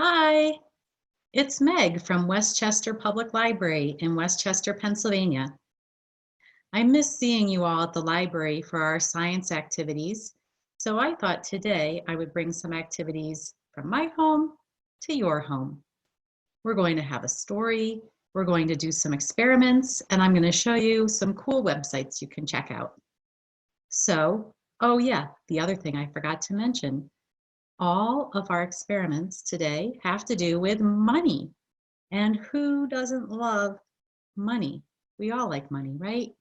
Hi, it's Meg from Westchester Public Library in Westchester, Pennsylvania. I miss seeing you all at the library for our science activities, so I thought today I would bring some activities from my home to your home. We're going to have a story, we're going to do some experiments, and I'm going to show you some cool websites you can check out. So, oh yeah, the other thing I forgot to mention, all of our experiments today have to do with money. And who doesn't love money? We all like money, right?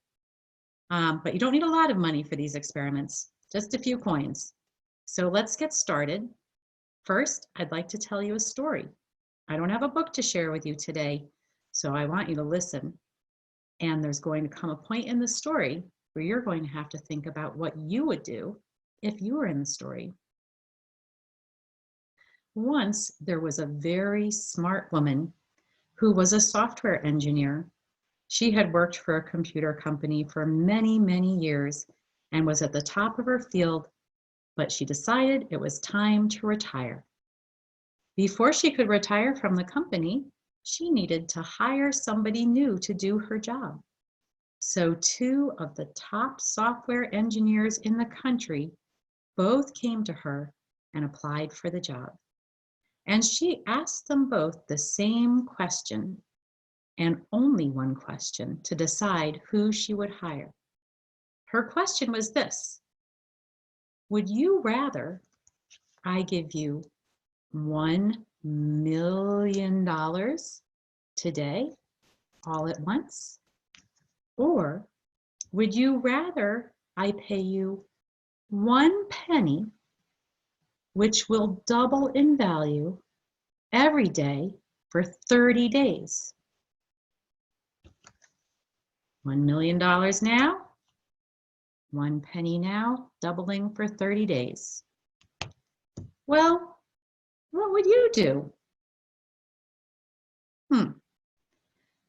But you don't need a lot of money for these experiments, just a few coins. So let's get started. First, I'd like to tell you a story. I don't have a book to share with you today, so I want you to listen. And there's going to come a point in the story where you're going to have to think about what you would do if you were in the story. Once there was a very smart woman who was a software engineer. She had worked for a computer company for many, many years and was at the top of her field, but she decided it was time to retire. Before she could retire from the company, she needed to hire somebody new to do her job. So two of the top software engineers in the country both came to her and applied for the job. And she asked them both the same question, and only one question, to decide who she would hire. Her question was this: would you rather I give you $1 million today, all at once? Or would you rather I pay you 1 penny, which will double in value every day for 30 days? $1 million now, 1 penny now, doubling for 30 days. Well, what would you do?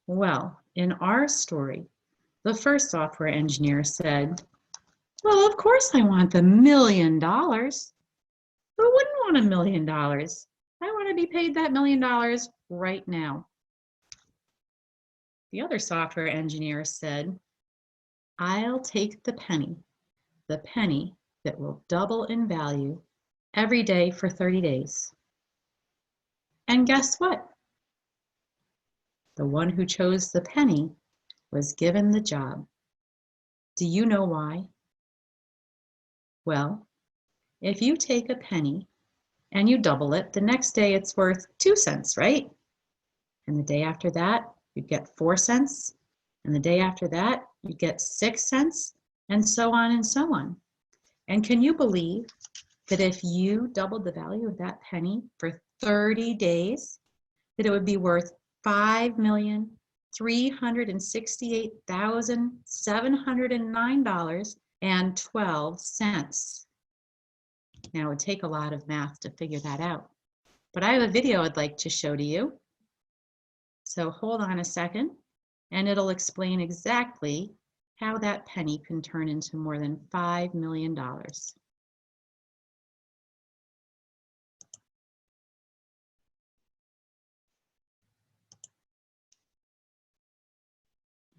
Well, in our story, the first software engineer said, well, of course I want the $1 million. Who wouldn't want $1 million? I want to be paid that $1 million right now. The other software engineer said, I'll take the penny that will double in value every day for 30 days. And guess what? The one who chose the penny was given the job. Do you know why? Well, if you take a penny and you double it, the next day it's worth 2 cents, right? And the day after that, you'd get 4 cents. And the day after that, you'd get 6 cents, and so on and so on. And can you believe that if you doubled the value of that penny for 30 days, that it would be worth $5,368,709.12. Now, it would take a lot of math to figure that out, but I have a video I'd like to show to you. So hold on a second, and it'll explain exactly how that penny can turn into more than $5 million.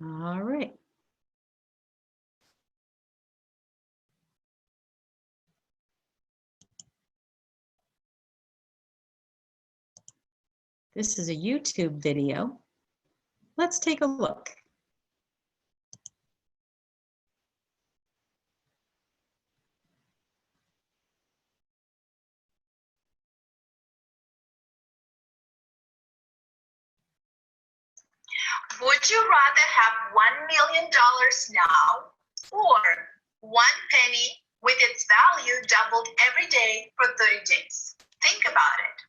All right. This is a YouTube video. Let's take a look. Would you rather have $1 million now or 1 penny with its value doubled every day for 30 days? Think about it.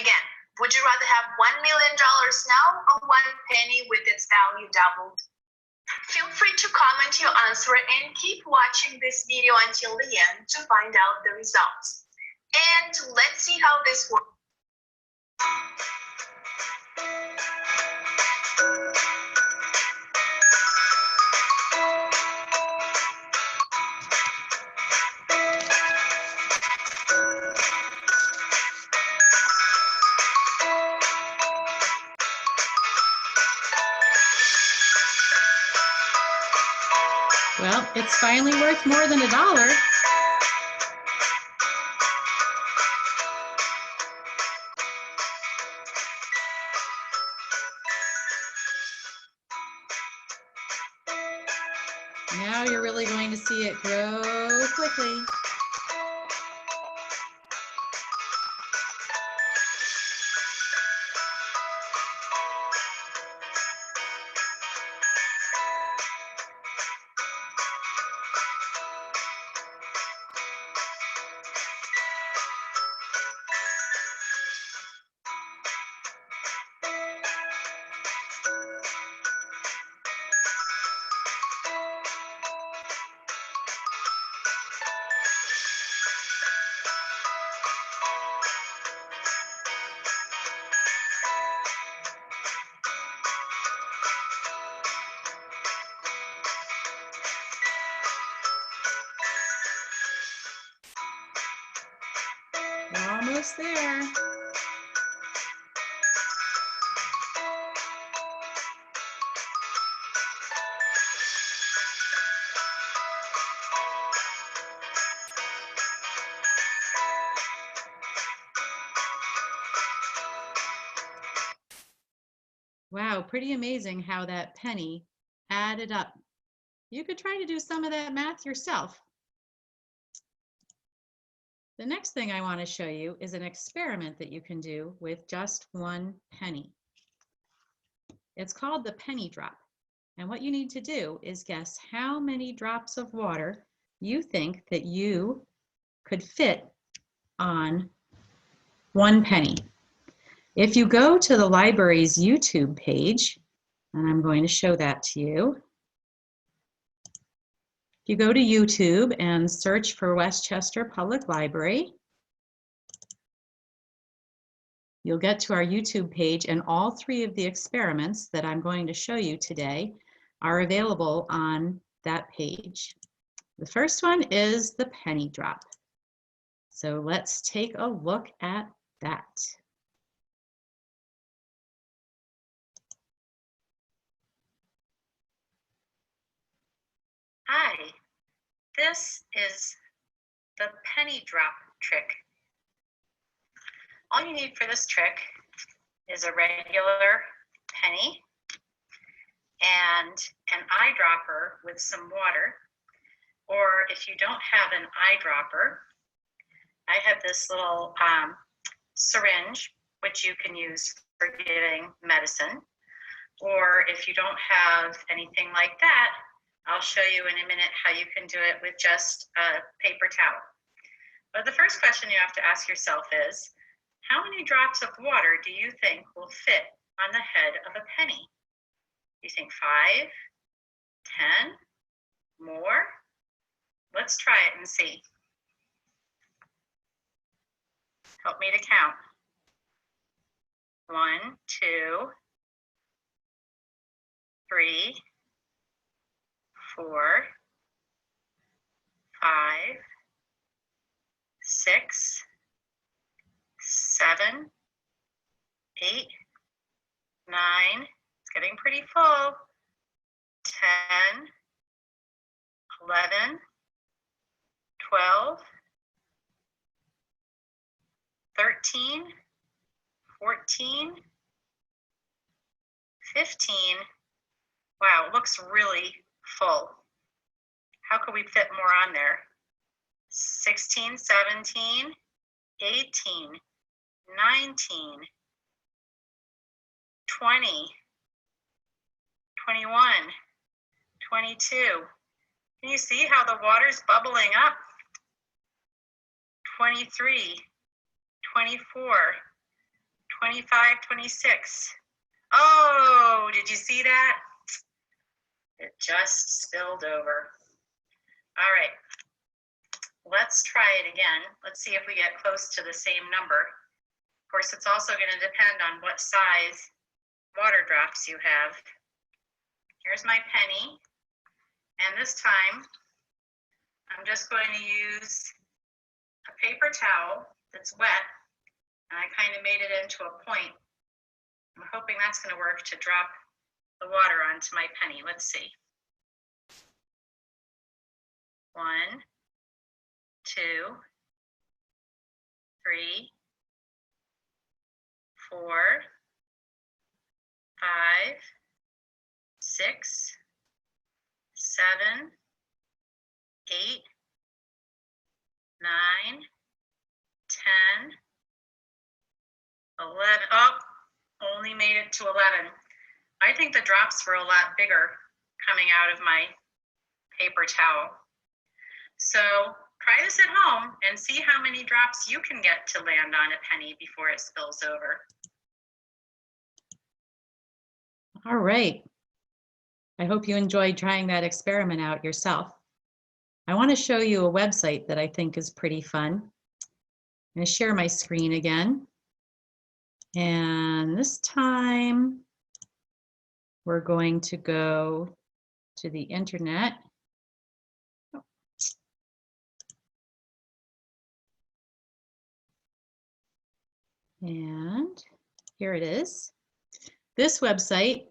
Again, would you rather have $1 million now or 1 penny with its value doubled? Feel free to comment your answer and keep watching this video until the end to find out the results. And let's see how this works. It's finally worth more than $1. Now you're really going to see it grow quickly. We're almost there. Wow, pretty amazing how that penny added up. You could try to do some of that math yourself. The next thing I want to show you is an experiment that you can do with just 1 penny. It's called the penny drop. And what you need to do is guess how many drops of water you think that you could fit on 1 penny. If you go to the library's YouTube page, and I'm going to show that to you. If you go to YouTube and search for West Chester Public Library, you'll get to our YouTube page, and all 3 of the experiments that I'm going to show you today are available on that page. The first one is the penny drop. So let's take a look at that. Hi, this is the penny drop trick. All you need for this trick is a regular penny and an eyedropper with some water. Or if you don't have an eyedropper, I have this little syringe, which you can use for giving medicine. Or if you don't have anything like that, I'll show you in a minute how you can do it with just a paper towel. But the first question you have to ask yourself is, how many drops of water do you think will fit on the head of a penny? Do you think 5, 10, more? Let's try it and see. Help me to count. 1, 2, 3, 4, 5, 6, 7, 8, 9. It's getting pretty full. 10, 11, 12, 13, 14, 15. Wow, it looks really full. How could we fit more on there? 16, 17, 18, 19, 20, 21, 22. Can you see how the water's bubbling up? 23, 24, 25, 26. Oh, did you see that? It just spilled over. All right, let's try it again. Let's see if we get close to the same number. Of course, it's also going to depend on what size water drops you have. Here's my penny, and this time I'm just going to use a paper towel that's wet, and I kind of made it into a point. I'm hoping that's going to work to drop the water onto my penny. Let's see. 1, 2, 3, 4, 5, 6, 7, 8, 9, 10, 11. Oh, only made it to 11. I think the drops were a lot bigger coming out of my paper towel. So try this at home and see how many drops you can get to land on a penny before it spills over. All right. I hope you enjoyed trying that experiment out yourself. I want to show you a website that I think is pretty fun. I'm going to share my screen again. And this time we're going to go to the internet. And here it is. This website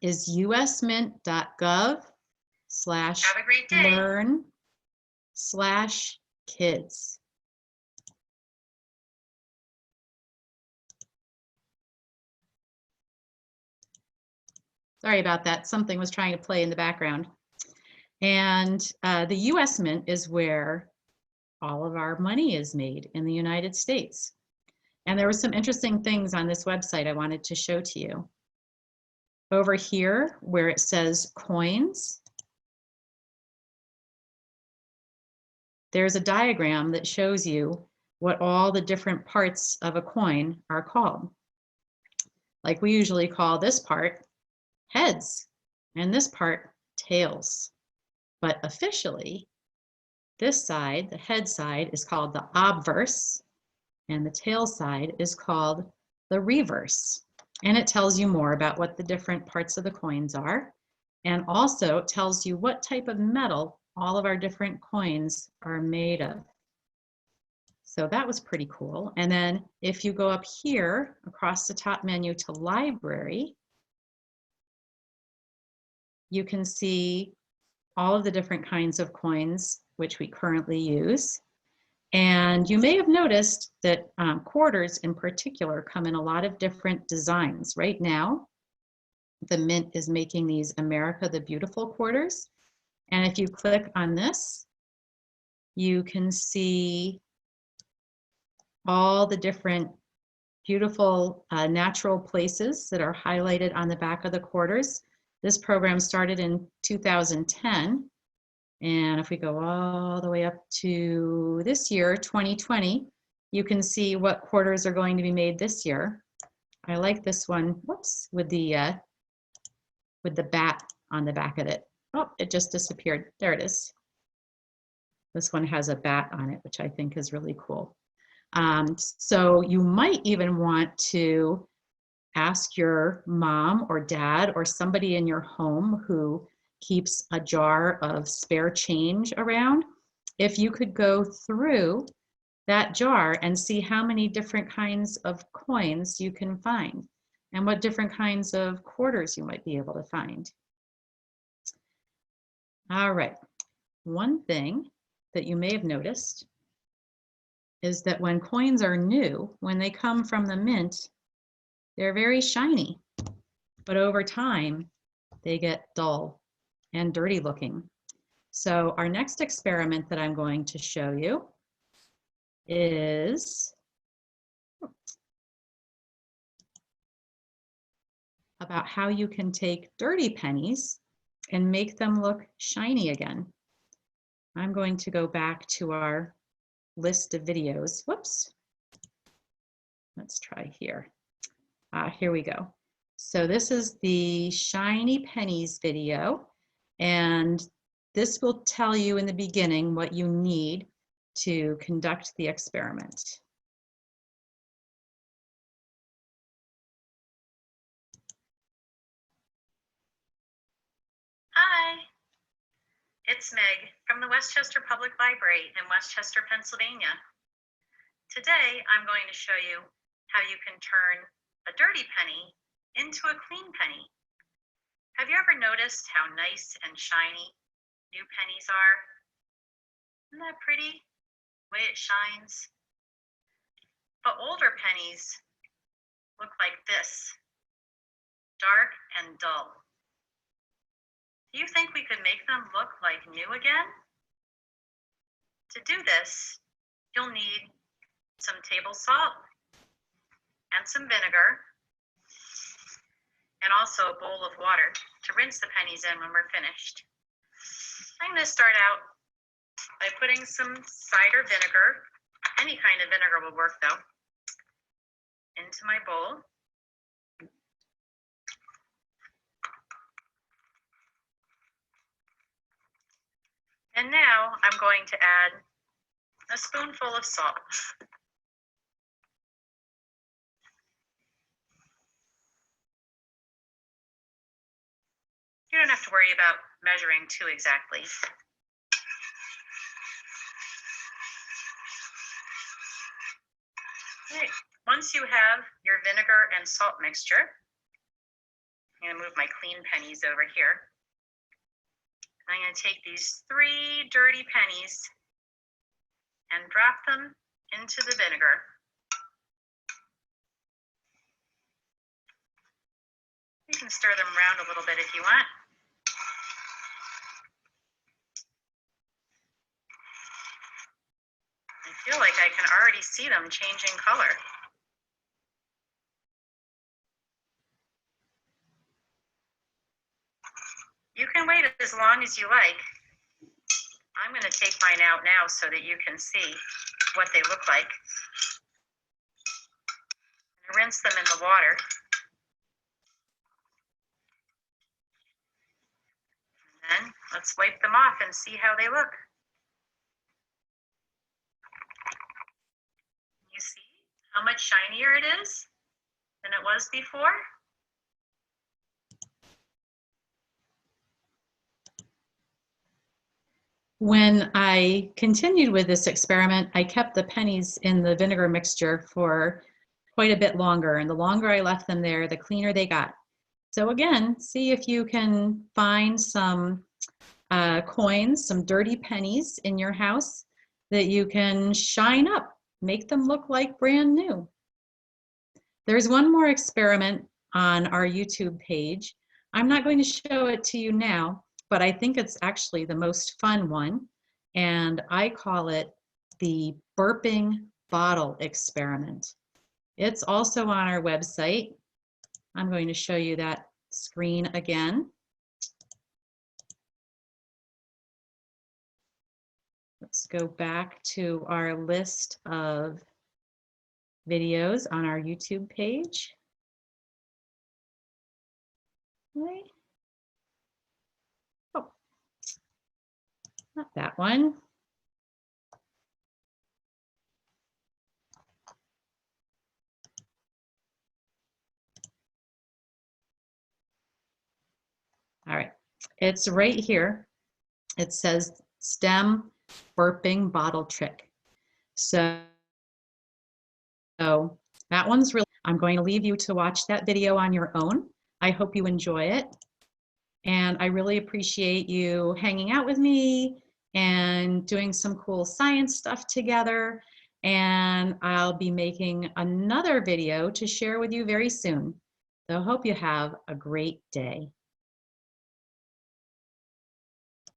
is usmint.gov/learn/kids. Sorry about that. Something was trying to play in the background. And the US Mint is where all of our money is made in the United States. And there were some interesting things on this website I wanted to show to you. Over here, where it says coins, there's a diagram that shows you what all the different parts of a coin are called. Like we usually call this part heads and this part tails. But officially, this side, the head side, is called the obverse, and the tail side is called the reverse. And it tells you more about what the different parts of the coins are, and also tells you what type of metal all of our different coins are made of. So that was pretty cool. And then if you go up here across the top menu to library, you can see all of the different kinds of coins which we currently use. And you may have noticed that quarters in particular come in a lot of different designs. Right now, the Mint is making these America the Beautiful quarters. And if you click on this, you can see all the different beautiful natural places that are highlighted on the back of the quarters. This program started in 2010. And if we go all the way up to this year, 2020, you can see what quarters are going to be made this year. I like this one, whoops, with the bat on the back of it. Oh, it just disappeared. There it is. This one has a bat on it, which I think is really cool. So you might even want to ask your mom or dad or somebody in your home who keeps a jar of spare change around, if you could go through that jar and see how many different kinds of coins you can find and what different kinds of quarters you might be able to find. All right, one thing that you may have noticed is that when coins are new, when they come from the mint, they're very shiny, but over time, they get dull and dirty looking. So our next experiment that I'm going to show you is about how you can take dirty pennies and make them look shiny again. I'm going to go back to our list of videos. Whoops. Let's try here. Here we go. So this is the Shiny Pennies video, and this will tell you in the beginning what you need to conduct the experiment. Hi, it's Meg from the Westchester Public Library in Westchester, Pennsylvania. Today, I'm going to show you how you can turn a dirty penny into a clean penny. Have you ever noticed how nice and shiny new pennies are? Isn't that pretty? The way it shines. But older pennies look like this, dark and dull. Do you think we could make them look like new again? To do this, you'll need some table salt and some vinegar, and also a bowl of water to rinse the pennies in when we're finished. I'm going to start out by putting some cider vinegar, any kind of vinegar will work though, into my bowl. And now I'm going to add a spoonful of salt. You don't have to worry about measuring too exactly. Okay. Once you have your vinegar and salt mixture, I'm going to move my clean pennies over here. I'm going to take these 3 dirty pennies and drop them into the vinegar. You can stir them around a little bit if you want. I feel like I can already see them changing color. You can wait as long as you like. I'm going to take mine out now so that you can see what they look like. Rinse them in the water. And then let's wipe them off and see how they look. You see how much shinier it is than it was before? When I continued with this experiment, I kept the pennies in the vinegar mixture for quite a bit longer, and the longer I left them there, the cleaner they got. So again, see if you can find some coins, some dirty pennies in your house that you can shine up, make them look like brand new. There's one more experiment on our YouTube page. I'm not going to show it to you now, but I think it's actually the most fun one, and I call it the burping bottle experiment. It's also on our website. I'm going to show you that screen again. Let's go back to our list of videos on our YouTube page. Okay. Oh, not that one. All right, it's right here. It says STEM burping bottle trick. So that one's really, I'm going to leave you to watch that video on your own. I hope you enjoy it. And I really appreciate you hanging out with me and doing some cool science stuff together. And I'll be making another video to share with you very soon. So I hope you have a great day.